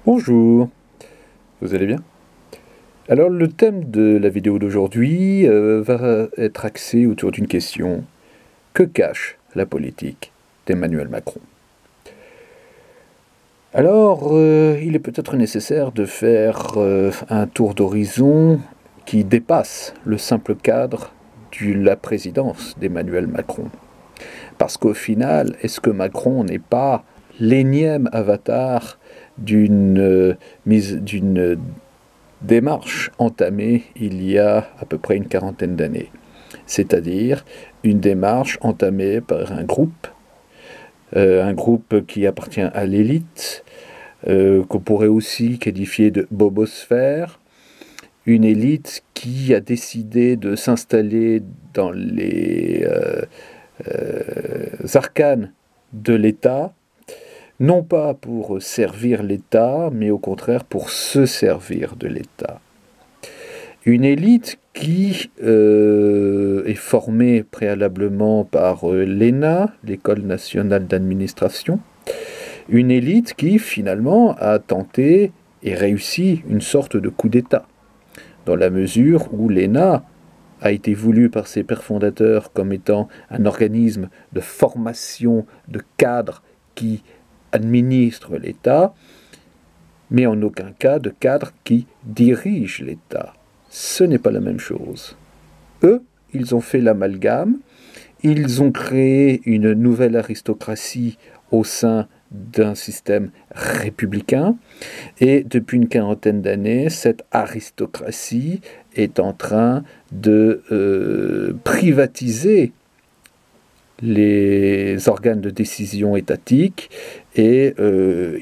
Bonjour, vous allez bien? Alors le thème de la vidéo d'aujourd'hui va être axé autour d'une question. Que cache la politique d'Emmanuel Macron? Alors il est peut-être nécessaire de faire un tour d'horizon qui dépasse le simple cadre de la présidence d'Emmanuel Macron. Parce qu'au final, est-ce que Macron n'est pas l'énième avatar d'une démarche entamée il y a à peu près une quarantaine d'années, c'est-à-dire une démarche entamée par un groupe qui appartient à l'élite, qu'on pourrait aussi qualifier de bobosphère, une élite qui a décidé de s'installer dans les arcanes de l'État, non pas pour servir l'État, mais au contraire pour se servir de l'État. Une élite qui est formée préalablement par l'ENA, l'École nationale d'administration, une élite qui finalement a tenté et réussi une sorte de coup d'État, dans la mesure où l'ENA a été voulu par ses pères fondateurs comme étant un organisme de formation de cadres qui administre l'État, mais en aucun cas de cadre qui dirige l'État. Ce n'est pas la même chose. Eux, ils ont fait l'amalgame, ils ont créé une nouvelle aristocratie au sein d'un système républicain, et depuis une quarantaine d'années, cette aristocratie est en train de privatiser les organes de décision étatiques et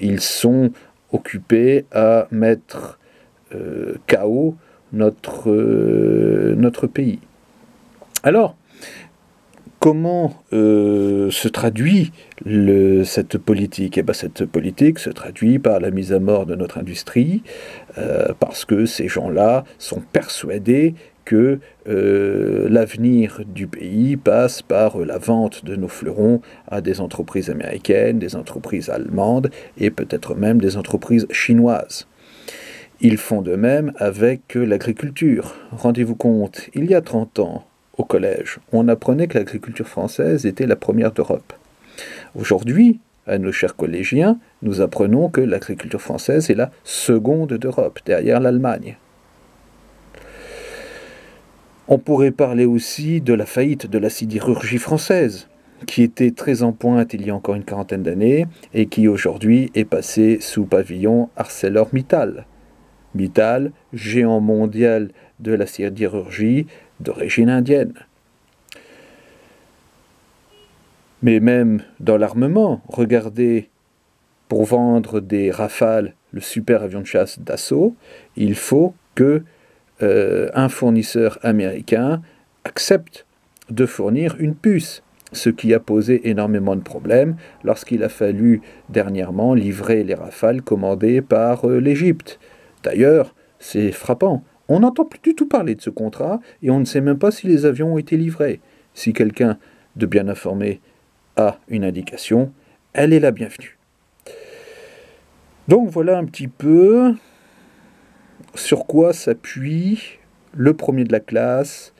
ils sont occupés à mettre KO notre pays. Alors, comment se traduit cette politique? Eh bien, cette politique se traduit par la mise à mort de notre industrie, parce que ces gens-là sont persuadés que l'avenir du pays passe par la vente de nos fleurons à des entreprises américaines, des entreprises allemandes et peut-être même des entreprises chinoises. Ils font de même avec l'agriculture. Rendez-vous compte, il y a 30 ans, au collège, on apprenait que l'agriculture française était la première d'Europe. Aujourd'hui, à nos chers collégiens, nous apprenons que l'agriculture française est la seconde d'Europe, derrière l'Allemagne. On pourrait parler aussi de la faillite de la sidérurgie française, qui était très en pointe il y a encore une quarantaine d'années et qui aujourd'hui est passée sous pavillon ArcelorMittal. Mittal, géant mondial de la sidérurgie d'origine indienne. Mais même dans l'armement, regardez, pour vendre des Rafales, le super avion de chasse d'assaut, il faut que un fournisseur américain accepte de fournir une puce, ce qui a posé énormément de problèmes lorsqu'il a fallu dernièrement livrer les Rafales commandés par l'Égypte. D'ailleurs, c'est frappant. On n'entend plus du tout parler de ce contrat et on ne sait même pas si les avions ont été livrés. Si quelqu'un de bien informé a une indication, elle est la bienvenue. Donc voilà un petit peu sur quoi s'appuie le premier de la classe,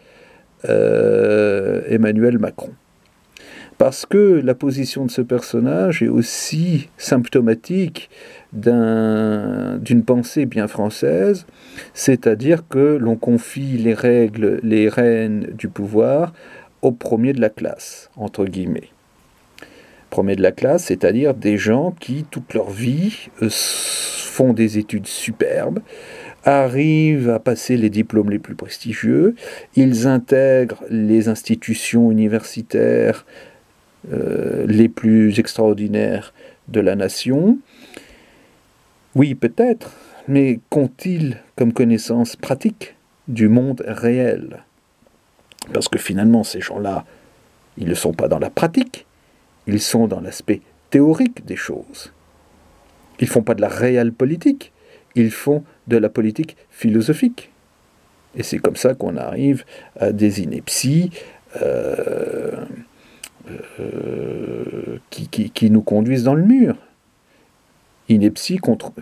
Emmanuel Macron. Parce que la position de ce personnage est aussi symptomatique d'une pensée bien française, c'est-à-dire que l'on confie les rênes du pouvoir au premier de la classe, entre guillemets. Premier de la classe, c'est-à-dire des gens qui, toute leur vie, font des études superbes, arrivent à passer les diplômes les plus prestigieux, ils intègrent les institutions universitaires les plus extraordinaires de la nation. Oui, peut-être, mais qu'ont-ils comme connaissance pratique du monde réel? Parce que finalement, ces gens-là, ils ne sont pas dans la pratique, ils sont dans l'aspect théorique des choses. Ils ne font pas de la réelle politique, ils font de la politique philosophique. Et c'est comme ça qu'on arrive à des inepties qui nous conduisent dans le mur. inepties contre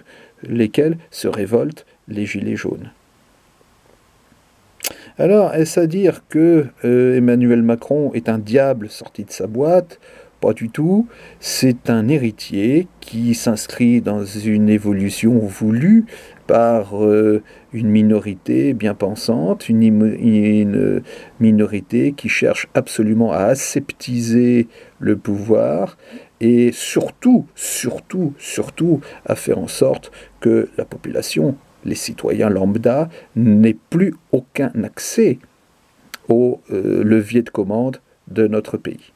lesquelles se révoltent les gilets jaunes. Alors, est-ce à dire que Emmanuel Macron est un diable sorti de sa boîte? Pas du tout. C'est un héritier qui s'inscrit dans une évolution voulue par une minorité bien pensante, une minorité qui cherche absolument à aseptiser le pouvoir et surtout à faire en sorte que la population, les citoyens lambda, n'aient plus aucun accès au levier de commande de notre pays.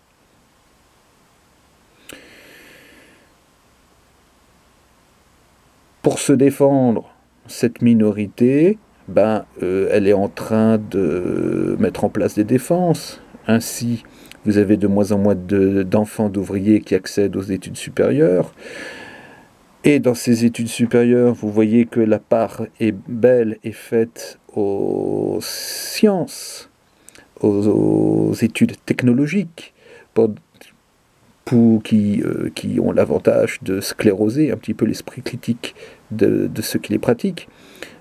Pour se défendre, cette minorité, elle est en train de mettre en place des défenses. Ainsi, vous avez de moins en moins d'enfants d'ouvriers qui accèdent aux études supérieures. Et dans ces études supérieures, vous voyez que la part belle est faite aux sciences, aux études technologiques, qui ont l'avantage de scléroser un petit peu l'esprit critique de ceux qui les pratiquent,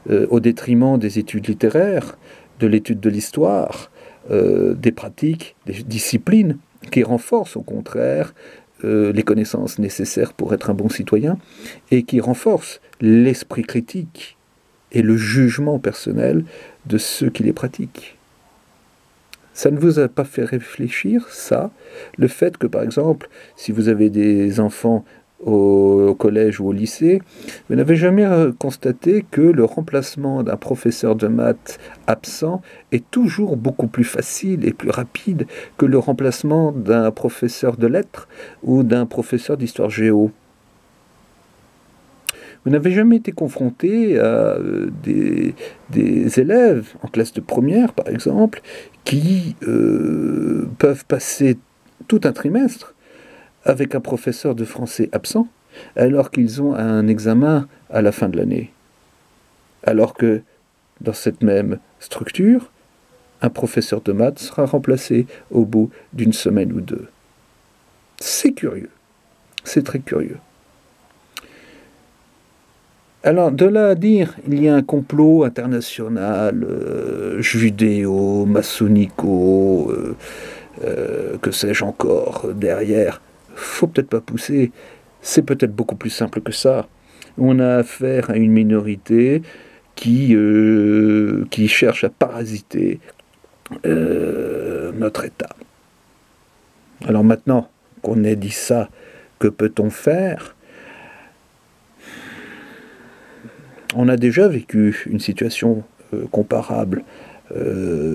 au détriment des études littéraires, de l'étude de l'histoire, des pratiques, des disciplines qui renforcent au contraire les connaissances nécessaires pour être un bon citoyen et qui renforcent l'esprit critique et le jugement personnel de ceux qui les pratiquent. Ça ne vous a pas fait réfléchir, ça, le fait que, par exemple, si vous avez des enfants au collège ou au lycée, vous n'avez jamais constaté que le remplacement d'un professeur de maths absent est toujours beaucoup plus facile et plus rapide que le remplacement d'un professeur de lettres ou d'un professeur d'histoire géo. Vous n'avez jamais été confronté à des élèves en classe de première, par exemple, qui peuvent passer tout un trimestre avec un professeur de français absent, alors qu'ils ont un examen à la fin de l'année. Alors que dans cette même structure, un professeur de maths sera remplacé au bout d'une semaine ou deux. C'est curieux, c'est très curieux. Alors, de là à dire, il y a un complot international, judéo-maçonnico, que sais-je encore, derrière, faut peut-être pas pousser, c'est peut-être beaucoup plus simple que ça. On a affaire à une minorité qui cherche à parasiter notre État. Alors maintenant qu'on ait dit ça, que peut-on faire ? On a déjà vécu une situation comparable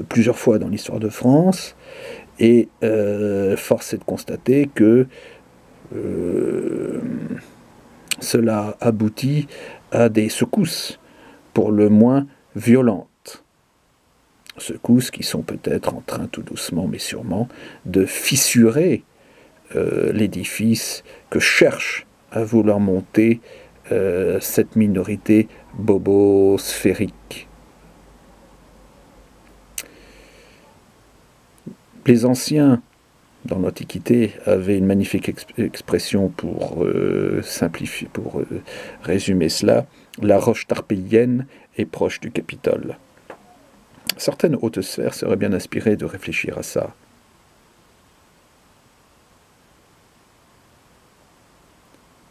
plusieurs fois dans l'histoire de France, et force est de constater que cela aboutit à des secousses, pour le moins violentes. Secousses qui sont peut-être en train, tout doucement mais sûrement, de fissurer l'édifice que cherche à vouloir monter cette minorité bobosphérique. Les anciens, dans l'Antiquité, avaient une magnifique expression pour simplifier, pour résumer cela. La roche tarpéienne est proche du Capitole. Certaines hautes sphères seraient bien inspirées de réfléchir à ça.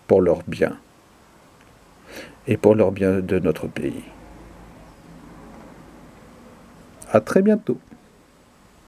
Pour leur bien. Et pour leur bien de notre pays. À très bientôt.